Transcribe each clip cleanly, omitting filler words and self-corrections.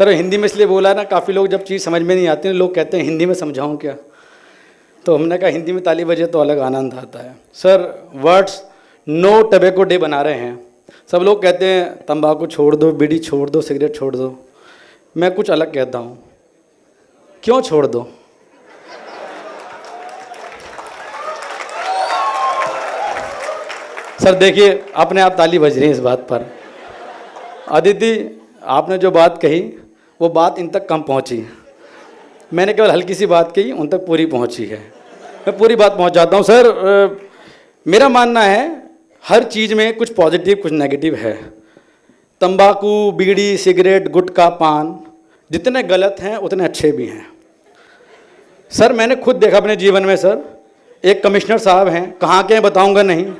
Sir Hindi में इसलिए बोला ना, काफ़ी लोग जब चीज़ समझ में नहीं आती ना, लोग कहते हैं हिंदी में समझाऊं क्या, तो हमने कहा हिंदी में ताली बजे तो अलग आनंद आता है। Sir words no tobacco day बना रहे हैं, सब लोग कहते हैं तंबाकू छोड़ दो, बीड़ी छोड़ दो, सिगरेट छोड़ दो। मैं कुछ अलग कहता हूँ, क्यों छोड़ दो। सर देखिए अपने आप ताली बज रही है इस बात पर। अदिति आपने जो बात कही वो बात इन तक कम पहुंची, मैंने केवल हल्की सी बात कही, उन तक पूरी पहुंची है। मैं पूरी बात पहुंच जाता हूं। सर मेरा मानना है हर चीज़ में कुछ पॉजिटिव कुछ नेगेटिव है। तंबाकू, बीड़ी, सिगरेट, गुटखा, पान जितने गलत हैं उतने अच्छे भी हैं। सर मैंने खुद देखा अपने जीवन में। सर एक कमिश्नर साहब हैं, कहाँ के हैं बताऊंगा नहीं।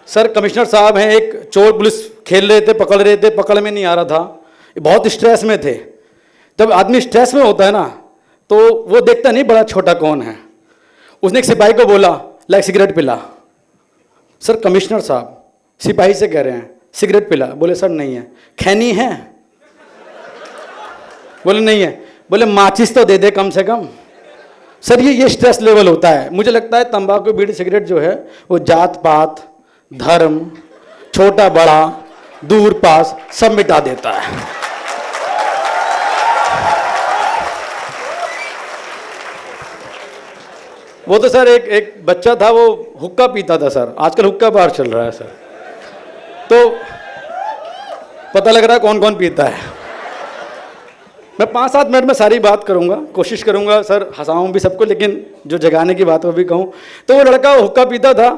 सर कमिश्नर साहब हैं, एक चोर पुलिस खेल रहे थे, पकड़ रहे थे, पकड़ में नहीं आ रहा था, बहुत स्ट्रेस में थे। जब आदमी स्ट्रेस में होता है ना तो वो देखता नहीं बड़ा छोटा कौन है। उसने एक सिपाही को बोला ला एक सिगरेट पिला। सर कमिश्नर साहब सिपाही से कह रहे हैं सिगरेट पिला, बोले सर नहीं है। खैनी है, बोले नहीं है। बोले माचिस तो दे दे कम से कम। सर ये स्ट्रेस लेवल होता है। मुझे लगता है तंबाकू, बीड़ी, सिगरेट जो है वो जात पात, धर्म, छोटा बड़ा, दूर पास सब मिटा देता है। वो तो सर एक बच्चा था, वो हुक्का पीता था सर, आजकल हुक्का बार चल रहा है सर, तो पता लग रहा है कौन कौन पीता है। मैं 5-7 मिनट में सारी बात करूंगा, कोशिश करूंगा सर हंसाऊं भी सबको, लेकिन जो जगाने की बात वो भी कहूं। तो वो लड़का हुक्का पीता था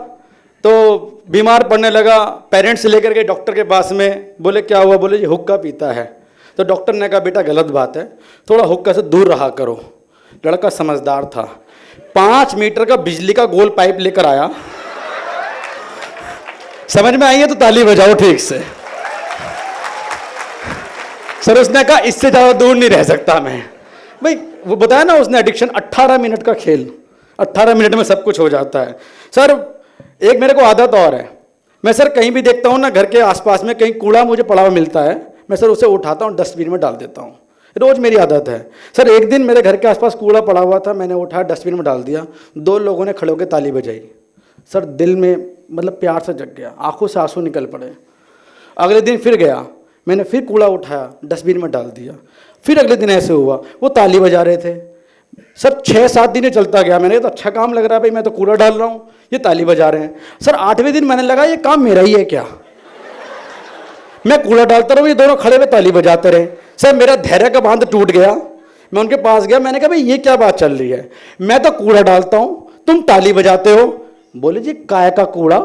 तो बीमार पड़ने लगा, पेरेंट्स लेकर गए डॉक्टर के पास में। बोले क्या हुआ, बोले जी हुक्का पीता है। तो डॉक्टर ने कहा बेटा गलत बात है, थोड़ा हुक्का से दूर रहा करो। लड़का समझदार था, 5 मीटर का बिजली का गोल पाइप लेकर आया। समझ में आई है तो ताली बजाओ ठीक से। सर उसने कहा इससे ज़्यादा दूर नहीं रह सकता मैं। भाई वो बताया ना उसने, एडिक्शन 18 मिनट का खेल, 18 मिनट में सब कुछ हो जाता है। सर एक मेरे को आदत और है, मैं सर कहीं भी देखता हूँ ना घर के आसपास में कहीं कूड़ा मुझे पड़ा हुआ मिलता है, मैं सर उसे उठाता हूँ डस्टबिन में डाल देता हूँ। रोज़ मेरी आदत है। सर एक दिन मेरे घर के आसपास कूड़ा पड़ा हुआ था, मैंने उठाया डस्टबिन में डाल दिया, 2 लोगों ने खड़े होकर ताली बजाई। सर दिल में मतलब प्यार से जग गया, आंखों से आंसू निकल पड़े। अगले दिन फिर गया, मैंने फिर कूड़ा उठाया डस्टबिन में डाल दिया, फिर अगले दिन ऐसे हुआ, वो ताली बजा रहे थे। सर 6-7 दिन चलता गया। मैंने तो अच्छा काम लग रहा है भाई, मैं तो कूड़ा डाल रहा हूँ, ये ताली बजा रहे हैं। सर 8वें दिन मैंने लगा ये काम मेरा ही है क्या, मैं कूड़ा डालता रहूँ, ये दोनों खड़े हुए ताली बजाते रहे। सर मेरा धैर्य का बांध टूट गया, मैं उनके पास गया, मैंने कहा भाई ये क्या बात चल रही है, मैं तो कूड़ा डालता हूँ, तुम ताली बजाते हो। बोले जी काय का कूड़ा,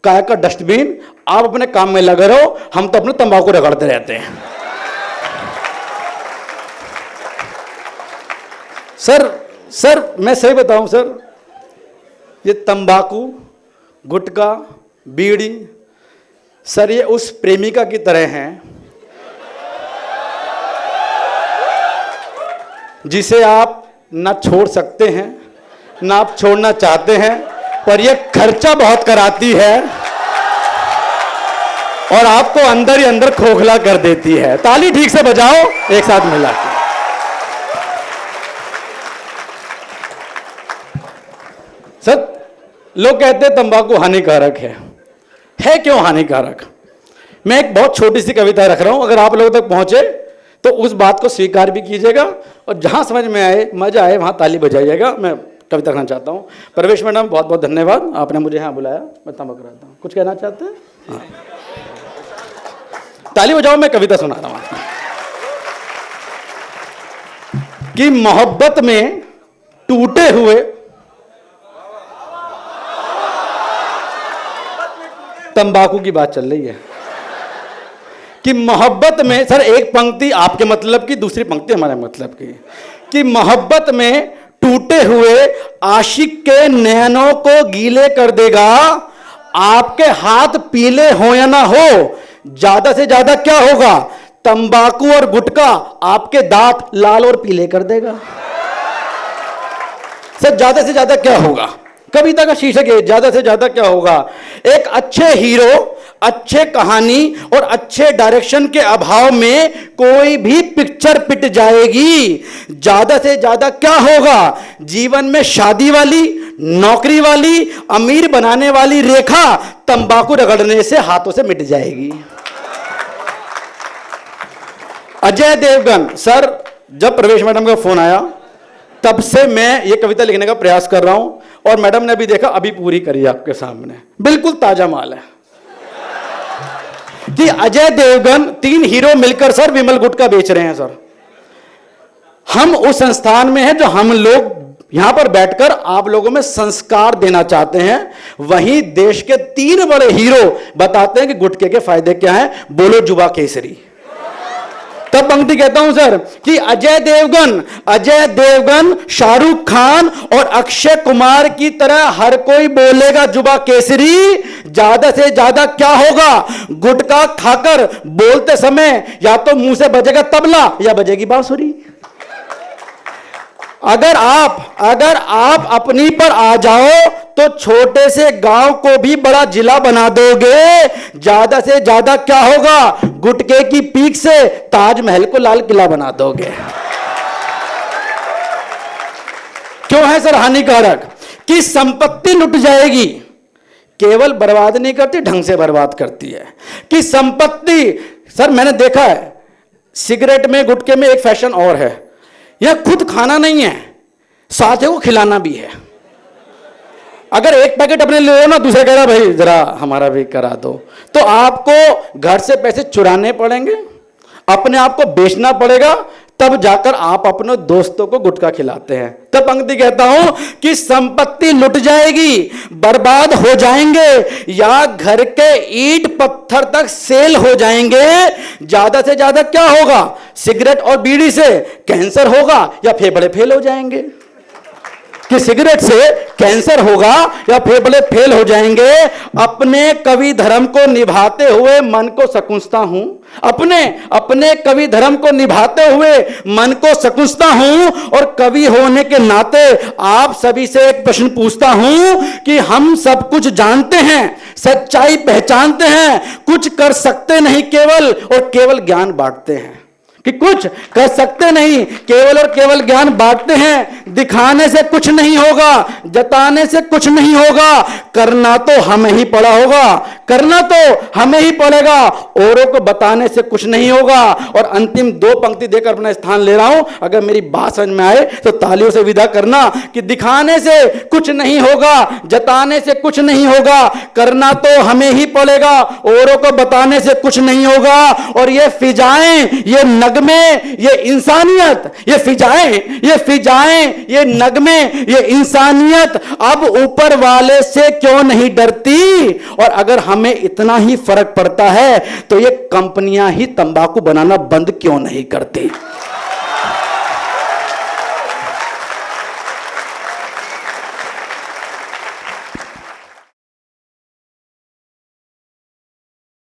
काय का डस्टबिन, आप अपने काम में लगे रहो, हम तो अपने तंबाकू रगड़ते रहते हैं। सर मैं सही बताऊं सर, ये तंबाकू, गुटखा, बीड़ी, सर ये उस प्रेमिका की तरह हैं जिसे आप ना छोड़ सकते हैं ना आप छोड़ना चाहते हैं, पर ये खर्चा बहुत कराती है और आपको अंदर ही अंदर खोखला कर देती है। ताली ठीक से बजाओ एक साथ मिला के। सर लोग कहते हैं तंबाकू हानिकारक है क्यों हानिकारक? मैं एक बहुत छोटी सी कविता रख रहा हूं, अगर आप लोगों तक पहुंचे तो उस बात को स्वीकार भी कीजिएगा और जहां समझ में आए मजा आए वहां ताली बजाइएगा। मैं कविता कहना चाहता हूं। परवेश मैडम बहुत बहुत धन्यवाद, आपने मुझे यहाँ बुलाया, मैं तंबाकू रहता हूँ। कुछ कहना चाहते हैं? हाँ। ताली बजाओ, मैं कविता सुना रहा हूं कि मोहब्बत में टूटे हुए तंबाकू की बात चल रही है कि मोहब्बत में, सर एक पंक्ति आपके मतलब की, दूसरी पंक्ति हमारे मतलब की, कि मोहब्बत में टूटे हुए आशिक के नैनों को गीले कर देगा, आपके हाथ पीले हो या ना हो, ज्यादा से ज्यादा क्या होगा, तंबाकू और गुटखा आपके दांत लाल और पीले कर देगा। सर ज्यादा से ज्यादा क्या होगा, कविता का शीर्षक है ज्यादा से ज्यादा क्या होगा। एक अच्छे हीरो अच्छे कहानी और अच्छे डायरेक्शन के अभाव में कोई भी पिक्चर पिट जाएगी। ज्यादा से ज्यादा क्या होगा, जीवन में शादी वाली, नौकरी वाली, अमीर बनाने वाली रेखा तंबाकू रगड़ने से हाथों से मिट जाएगी। अजय देवगन सर, जब प्रवेश मैडम का फोन आया तब से मैं ये कविता लिखने का प्रयास कर रहा हूं और मैडम ने अभी देखा, अभी पूरी करी आपके सामने, बिल्कुल ताजा माल है कि अजय देवगन 3 हीरो मिलकर सर विमल गुटखा बेच रहे हैं सर। हम उस संस्थान में हैं जो हम लोग यहां पर बैठकर आप लोगों में संस्कार देना चाहते हैं, वहीं देश के 3 बड़े हीरो बताते हैं कि गुटखे के फायदे क्या हैं। बोलो जुबा केसरी। तब पंक्ति कहता हूं सर कि अजय देवगन, शाहरुख खान और अक्षय कुमार की तरह हर कोई बोलेगा जुबा केसरी। ज्यादा से ज्यादा क्या होगा, गुटखा खाकर बोलते समय या तो मुंह से बजेगा तबला या बजेगी बांसुरी। अगर आप अपनी पर आ जाओ तो छोटे से गांव को भी बड़ा जिला बना दोगे। ज्यादा से ज्यादा क्या होगा, गुटखे की पीक से ताजमहल को लाल किला बना दोगे। क्यों है सर हानिकारक कि संपत्ति लुट जाएगी, केवल बर्बाद नहीं करती, ढंग से बर्बाद करती है। कि संपत्ति, सर मैंने देखा है सिगरेट में, गुटखे में एक फैशन और है, यह खुद खाना नहीं है, साथियों को खिलाना भी है। अगर एक पैकेट अपने ले लो ना, दूसरा कह रहा भाई जरा हमारा भी करा दो, तो आपको घर से पैसे चुराने पड़ेंगे, अपने आप को बेचना पड़ेगा, तब जाकर आप अपने दोस्तों को गुटखा खिलाते हैं। तब पंक्ति कहता हूं कि संपत्ति लुट जाएगी, बर्बाद हो जाएंगे, या घर के ईंट पत्थर तक सेल हो जाएंगे। ज्यादा से ज्यादा क्या होगा, सिगरेट और बीड़ी से कैंसर होगा या फेफड़े फेल हो जाएंगे। कि सिगरेट से कैंसर होगा या फेफड़े फेल हो जाएंगे। अपने कवि धर्म को निभाते हुए मन को सकुंचता हूं, अपने कवि धर्म को निभाते हुए मन को सकुंचता हूं, और कवि होने के नाते आप सभी से एक प्रश्न पूछता हूं कि हम सब कुछ जानते हैं, सच्चाई पहचानते हैं, कुछ कर सकते नहीं केवल और केवल ज्ञान बांटते हैं। कि कुछ कर सकते नहीं, केवल और केवल ज्ञान बांटते हैं। दिखाने से कुछ नहीं होगा, जताने से कुछ नहीं होगा, करना तो हमें ही पड़ा होगा, करना तो हमें ही पड़ेगा, औरों को बताने से कुछ नहीं होगा। और अंतिम 2 पंक्ति देकर अपना स्थान ले रहा हूं, अगर मेरी बात समझ में आए तो तालियों से विदा करना। कि दिखाने से कुछ नहीं होगा, जताने से कुछ नहीं होगा, करना तो हमें ही पड़ेगा, औरों को बताने से कुछ नहीं होगा। और ये फिजाएं, ये नगमे, ये इंसानियत, ये फिजाएं, ये नगमे, ये इंसानियत अब ऊपर वाले से क्यों नहीं डरती। और अगर हमें इतना ही फर्क पड़ता है तो ये कंपनियां ही तंबाकू बनाना बंद क्यों नहीं करती।